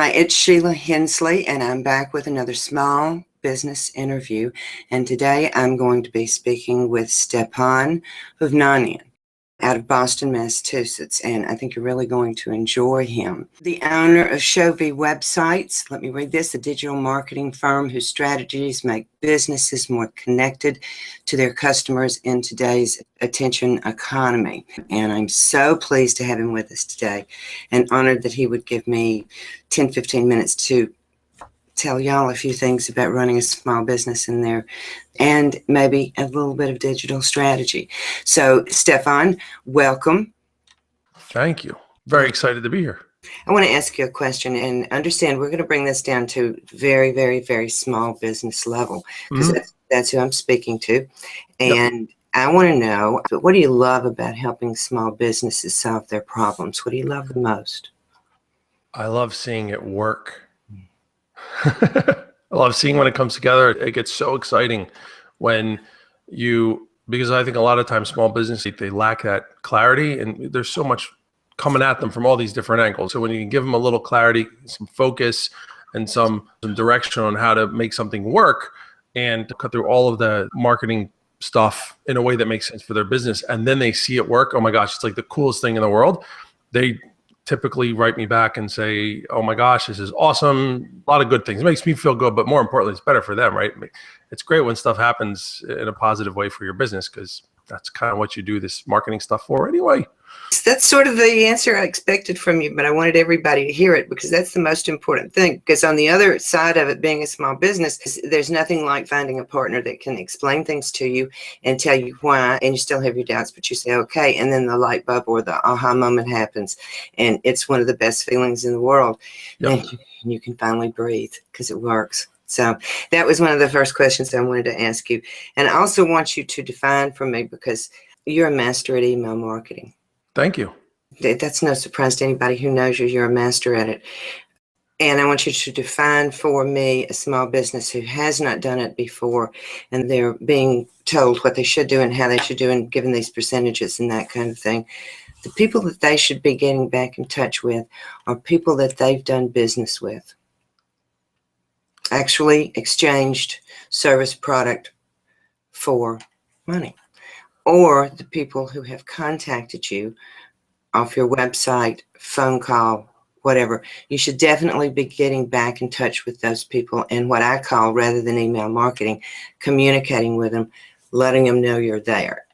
Hi, it's Sheila Hensley, and I'm back with another small business interview. And today I'm going to be speaking with Stephan Hovnanian out of Boston, Massachusetts, and I think you're really going to enjoy him. The owner of Shovey Websites, let me read this, a digital marketing firm whose strategies make businesses more connected to their customers in today's attention economy. And I'm so pleased to have him with us today and honored that he would give me 10-15 minutes to tell y'all a few things about running a small business in there and maybe a little bit of digital strategy. So, Stephan, welcome. Thank you. Very excited to be here. I want to ask you a question, and understand we're going to bring this down to very, very, very small business level, because that's who I'm speaking to. And I want to know, what do you love about helping small businesses solve their problems? What do you love the most? I love seeing it work. I love seeing when it comes together. It gets so exciting when because I think a lot of times small businesses, they lack that clarity, and there's so much coming at them from all these different angles. So when you can give them a little clarity, some focus, and some direction on how to make something work and to cut through all of the marketing stuff in a way that makes sense for their business, and then they see it work, oh my gosh, it's like the coolest thing in the world. They typically write me back and say, oh my gosh, this is awesome. A lot of good things. It makes me feel good, but more importantly, it's better for them, right? It's great when stuff happens in a positive way for your business, because that's kind of what you do this marketing stuff for anyway. That's sort of the answer I expected from you, but I wanted everybody to hear it, because that's the most important thing. Because on the other side of it, being a small business, there's nothing like finding a partner that can explain things to you and tell you why, and you still have your doubts, but you say, okay, and then the light bulb or the aha moment happens, and it's one of the best feelings in the world. And you can finally breathe because it works. So that was one of the first questions I wanted to ask you. And I also want you to define for me, because you're a master at email marketing. Thank you. That's no surprise to anybody who knows you. You're a master at it. And I want you to define for me a small business who has not done it before, and they're being told what they should do and how they should do, and given these percentages and that kind of thing. The people that they should be getting back in touch with are people that they've done business with, actually exchanged service product for money, or the people who have contacted you off your website, phone call, whatever. You should definitely be getting back in touch with those people, and what I call, rather than email marketing, communicating with them, letting them know you're there.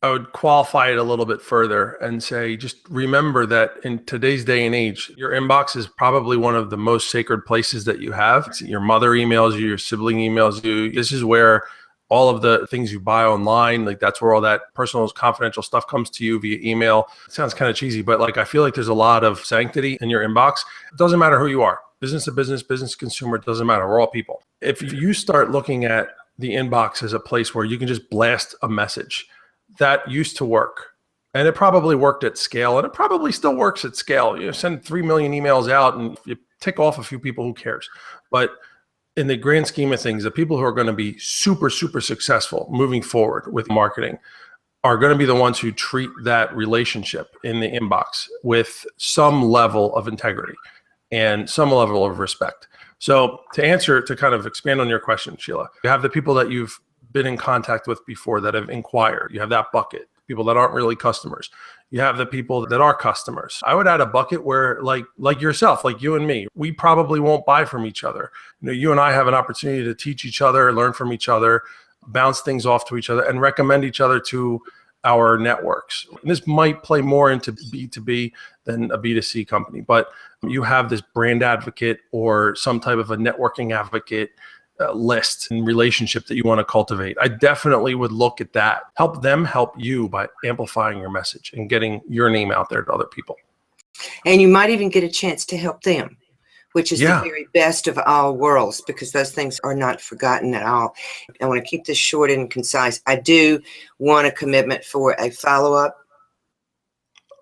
I would qualify it a little bit further and say, just remember that in today's day and age, your inbox is probably one of the most sacred places that you have. Your mother emails you, your sibling emails you. This is where all of the things you buy online, like that's where all that personal, confidential stuff comes to you via email. It sounds kind of cheesy, but like I feel like there's a lot of sanctity in your inbox. It doesn't matter who you are, business to business, business to consumer, it doesn't matter. We're all people. If you start looking at the inbox as a place where you can just blast a message, that used to work. And it probably worked at scale, and it probably still works at scale. You send 3 million emails out and you tick off a few people, who cares? But in the grand scheme of things, the people who are going to be super, super successful moving forward with marketing are going to be the ones who treat that relationship in the inbox with some level of integrity and some level of respect. So to kind of expand on your question, Sheila, you have the people that you've been in contact with before that have inquired. You have that bucket, people that aren't really customers. You have the people that are customers. I would add a bucket where, like yourself, like you and me, we probably won't buy from each other. You and I have an opportunity to teach each other, learn from each other, bounce things off to each other, and recommend each other to our networks. And this might play more into B2B than a B2C company, but you have this brand advocate or some type of a networking advocate list and relationship that you want to cultivate. I definitely would look at that. Help them help you by amplifying your message and getting your name out there to other people. And you might even get a chance to help them, which is the very best of all worlds, because those things are not forgotten at all. I want to keep this short and concise. I do want a commitment for a follow-up.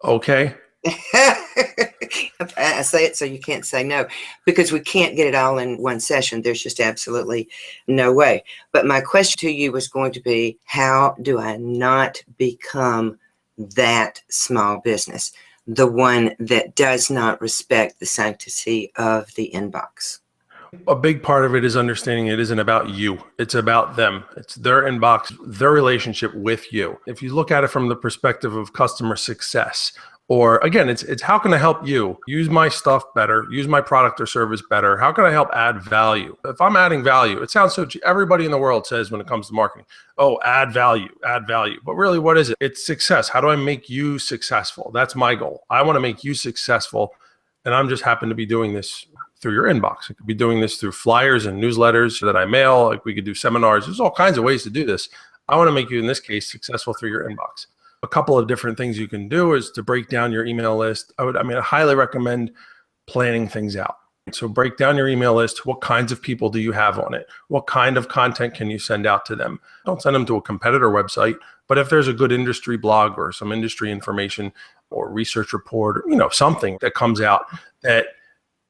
Okay. I say it so you can't say no, because we can't get it all in one session. There's just absolutely no way. But my question to you was going to be, how do I not become that small business? the one that does not respect the sanctity of the inbox? A big part of it is understanding it isn't about you. It's about them. It's their inbox, their relationship with you. If you look at it from the perspective of customer success, or again, it's how can I help you use my stuff better, use my product or service better? How can I help add value? If I'm adding value, it sounds so cheap. Everybody in the world says when it comes to marketing, oh, add value, add value. But really, what is it? It's success. How do I make you successful? That's my goal. I want to make you successful. And I'm just happen to be doing this through your inbox. I could be doing this through flyers and newsletters that I mail. Like we could do seminars. There's all kinds of ways to do this. I want to make you, in this case, successful through your inbox. A couple of different things you can do is to break down your email list. I highly recommend planning things out. So break down your email list. What kinds of people do you have on it? What kind of content can you send out to them? Don't send them to a competitor website, but if there's a good industry blog or some industry information or research report, or, something that comes out that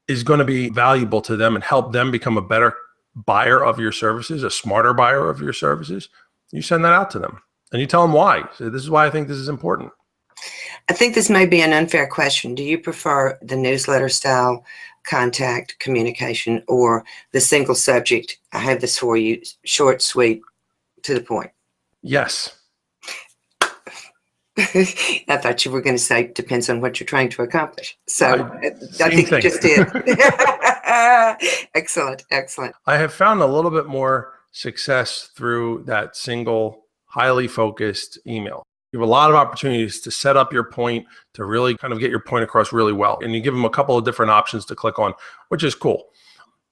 is going to be valuable to them and help them become a better buyer of your services, a smarter buyer of your services, you send that out to them and you tell them why. So this is why I think this is important. I think this may be an unfair question. Do you prefer the newsletter style contact communication or the single subject? I have this for you, short, sweet, to the point. Yes. I thought you were going to say depends on what you're trying to accomplish. So I think thing. you just did. Excellent, excellent. I have found a little bit more success through that single, highly focused email. You have a lot of opportunities to set up your point, to really kind of get your point across really well. And you give them a couple of different options to click on, which is cool.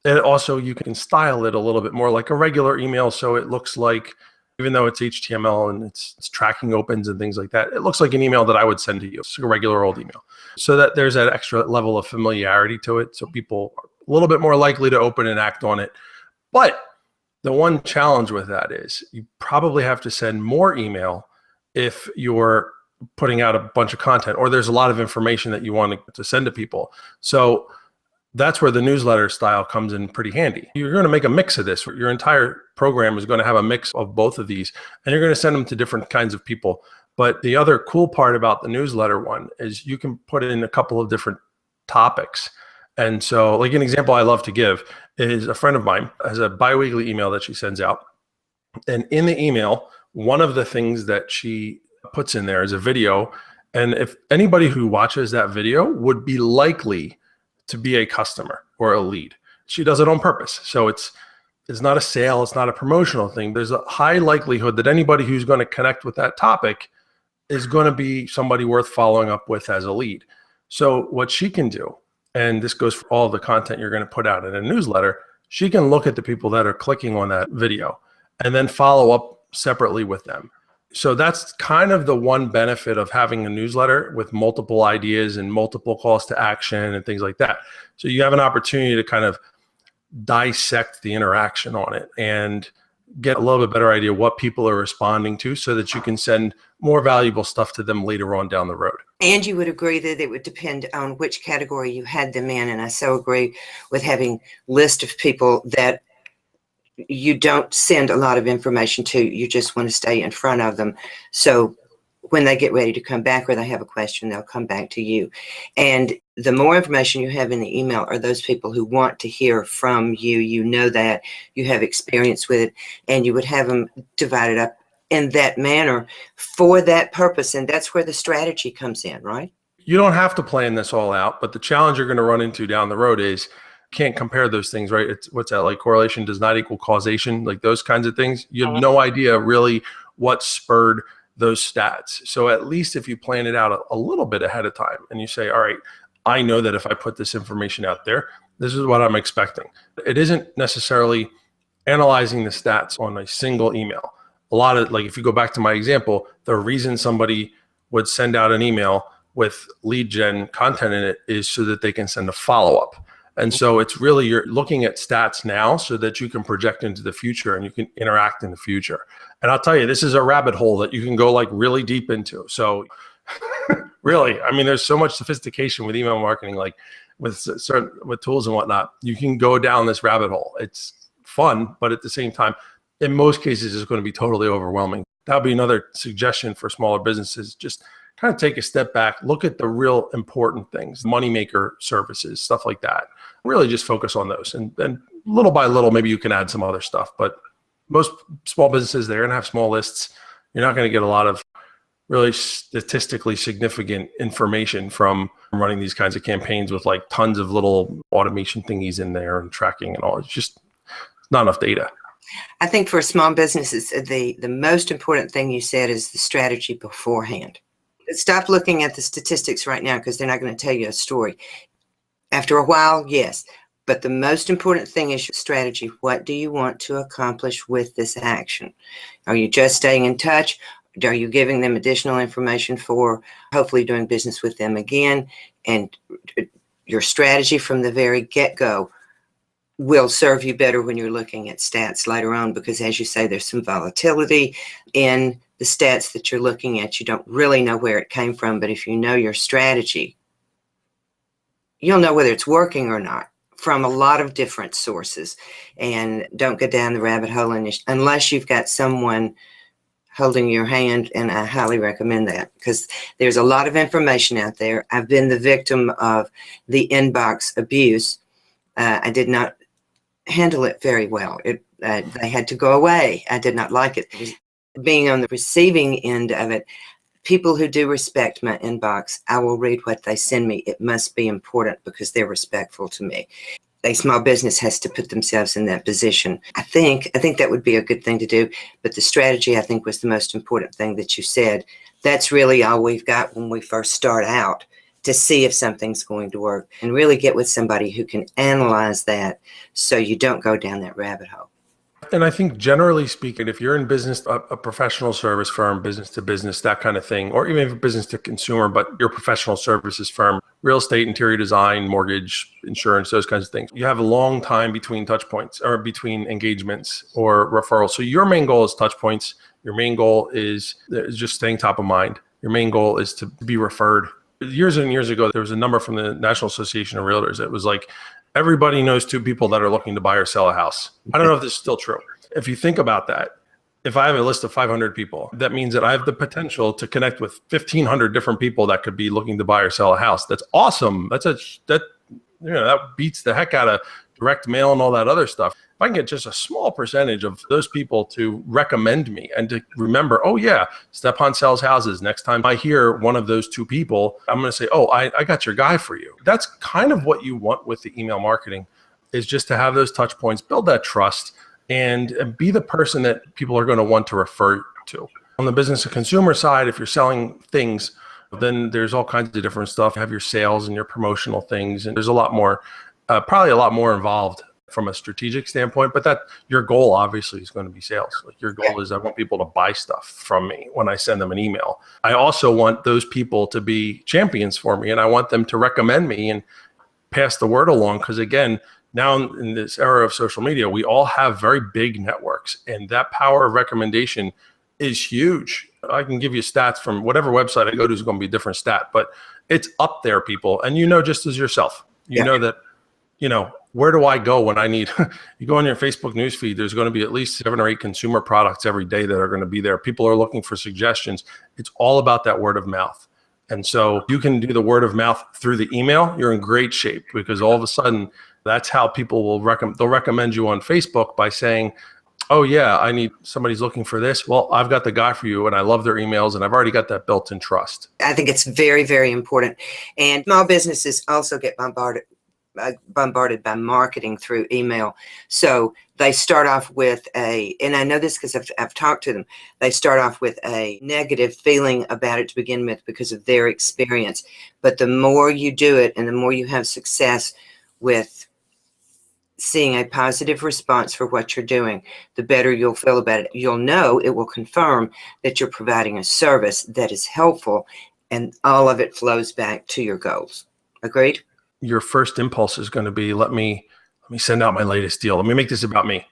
And also you can style it a little bit more like a regular email. So it looks like, even though it's HTML and it's tracking opens and things like that, it looks like an email that I would send to you. It's a regular old email. So that there's that extra level of familiarity to it. So people are a little bit more likely to open and act on it. But the one challenge with that is you probably have to send more email if you're putting out a bunch of content or there's a lot of information that you want to send to people. So that's where the newsletter style comes in pretty handy. You're going to make a mix of this. Your entire program is going to have a mix of both of these, and you're going to send them to different kinds of people. But the other cool part about the newsletter one is you can put in a couple of different topics. And so like an example I love to give is a friend of mine has a biweekly email that she sends out. And in the email, one of the things that she puts in there is a video. And if anybody who watches that video would be likely to be a customer or a lead. She does it on purpose. So it's not a sale, it's not a promotional thing. There's a high likelihood that anybody who's going to connect with that topic is going to be somebody worth following up with as a lead. So what she can do, and this goes for all the content you're going to put out in a newsletter, she can look at the people that are clicking on that video and then follow up separately with them. So that's kind of the one benefit of having a newsletter with multiple ideas and multiple calls to action and things like that. So you have an opportunity to kind of dissect the interaction on it and get a little bit better idea what people are responding to so that you can send more valuable stuff to them later on down the road. And you would agree that it would depend on which category you had them in. And I so agree with having a list of people that you don't send a lot of information to. You just want to stay in front of them. So when they get ready to come back or they have a question, they'll come back to you. And the more information you have in the email are those people who want to hear from you. You know that, you have experience with it, and you would have them divided up in that manner for that purpose. And that's where the strategy comes in, right? You don't have to plan this all out, but the challenge you're going to run into down the road is can't compare those things, right? It's what's that, like correlation does not equal causation, like those kinds of things. You have no idea really what spurred those stats. So at least if you plan it out a little bit ahead of time and you say, all right, I know that if I put this information out there, this is what I'm expecting. It isn't necessarily analyzing the stats on a single email. A lot of, like, if you go back to my example, the reason somebody would send out an email with lead gen content in it is so that they can send a follow-up. And so it's really, you're looking at stats now so that you can project into the future and you can interact in the future. And I'll tell you, this is a rabbit hole that you can go like really deep into. So really, I mean, there's so much sophistication with email marketing, like with tools and whatnot. You can go down this rabbit hole. It's fun, but at the same time, in most cases, it's going to be totally overwhelming. That would be another suggestion for smaller businesses. Just kind of take a step back, look at the real important things, moneymaker services, stuff like that. Really just focus on those. And then little by little, maybe you can add some other stuff. But most small businesses, they're going to have small lists. You're not going to get a lot of really statistically significant information from running these kinds of campaigns with like tons of little automation thingies in there and tracking and all. It's just not enough data. I think for small businesses, the most important thing you said is the strategy beforehand. Stop looking at the statistics right now because they're not going to tell you a story. After a while, yes. But the most important thing is your strategy. What do you want to accomplish with this action? Are you just staying in touch? Are you giving them additional information for hopefully doing business with them again? And your strategy from the very get-go will serve you better when you're looking at stats later on, because as you say, there's some volatility in the stats that you're looking at. You don't really know where it came from, but if you know your strategy, you'll know whether it's working or not from a lot of different sources. And don't go down the rabbit hole unless you've got someone holding your hand, and I highly recommend that because there's a lot of information out there. I've been the victim of the inbox abuse. I did not handle it very well. They had to go away. I did not like it. Being on the receiving end of it, people who do respect my inbox, I will read what they send me. It must be important because they're respectful to me. A small business has to put themselves in that position. I think that would be a good thing to do, but the strategy, I think, was the most important thing that you said. That's really all we've got when we first start out to see if something's going to work, and really get with somebody who can analyze that so you don't go down that rabbit hole. And I think generally speaking, if you're in business, a professional service firm, business to business, that kind of thing, or even if business to consumer, but your professional services firm, real estate, interior design, mortgage, insurance, those kinds of things, you have a long time between touch points or between engagements or referrals. So your main goal is touch points. Your main goal is just staying top of mind. Your main goal is to be referred. Years and years ago, there was a number from the National Association of Realtors. It was like, everybody knows two people that are looking to buy or sell a house. I don't know if this is still true. If you think about that, if I have a list of 500 people, that means that I have the potential to connect with 1,500 different people that could be looking to buy or sell a house. That's awesome. That beats the heck out of direct mail and all that other stuff. If I can get just a small percentage of those people to recommend me and to remember, oh yeah, Stephan sells houses. Next time I hear one of those two people, I'm going to say, oh, I got your guy for you. That's kind of what you want with the email marketing, is just to have those touch points, build that trust, and be the person that people are going to want to refer to. On the business and consumer side, if you're selling things, then there's all kinds of different stuff. You have your sales and your promotional things, and there's a lot more, probably a lot more involved from a strategic standpoint, but that your goal obviously is going to be sales. Like your goal is I want people to buy stuff from me when I send them an email. I also want those people to be champions for me, and I want them to recommend me and pass the word along. Because again, now in this era of social media, we all have very big networks, and that power of recommendation is huge. I can give you stats from whatever website I go to is going to be a different stat, but it's up there, people. And just as yourself, you know that, where do I go when I need, you go on your Facebook newsfeed, there's going to be at least 7 or 8 consumer products every day that are going to be there. People are looking for suggestions. It's all about that word of mouth. And so you can do the word of mouth through the email. You're in great shape, because all of a sudden that's how people will they'll recommend you on Facebook by saying, oh yeah, somebody's looking for this. Well, I've got the guy for you, and I love their emails, and I've already got that built-in trust. I think it's very, very important. And small businesses also get bombarded by marketing through email. So they start off with and I know this because I've talked to them, they start off with a negative feeling about it to begin with because of their experience. But the more you do it and the more you have success with seeing a positive response for what you're doing, the better you'll feel about it. You'll know it will confirm that you're providing a service that is helpful, and all of it flows back to your goals. Agreed? Your first impulse is going to be, let me send out my latest deal. Let me make this about me.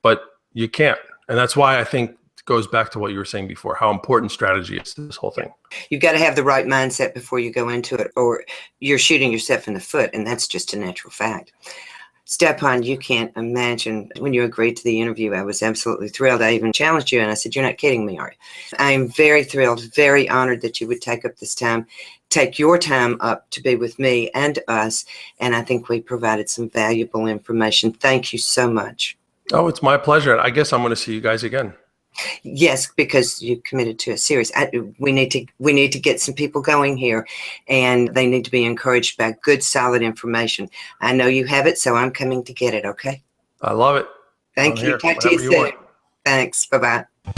But you can't. And that's why I think it goes back to what you were saying before, how important strategy is to this whole thing. You've got to have the right mindset before you go into it, or you're shooting yourself in the foot, and that's just a natural fact. Stephan, you can't imagine when you agreed to the interview, I was absolutely thrilled. I even challenged you and I said, "You're not kidding me, are you?" I'm very thrilled, very honored that you would take up this time, take your time up to be with me and us. And I think we provided some valuable information. Thank you so much. Oh, it's my pleasure. I guess I'm going to see you guys again. Yes, because you committed to a series. We need to get some people going here, and they need to be encouraged by good, solid information. I know you have it, so I'm coming to get it. Okay. I love it. Thank I'm you. here Talk to you whenever you soon. want. Thanks. Bye bye.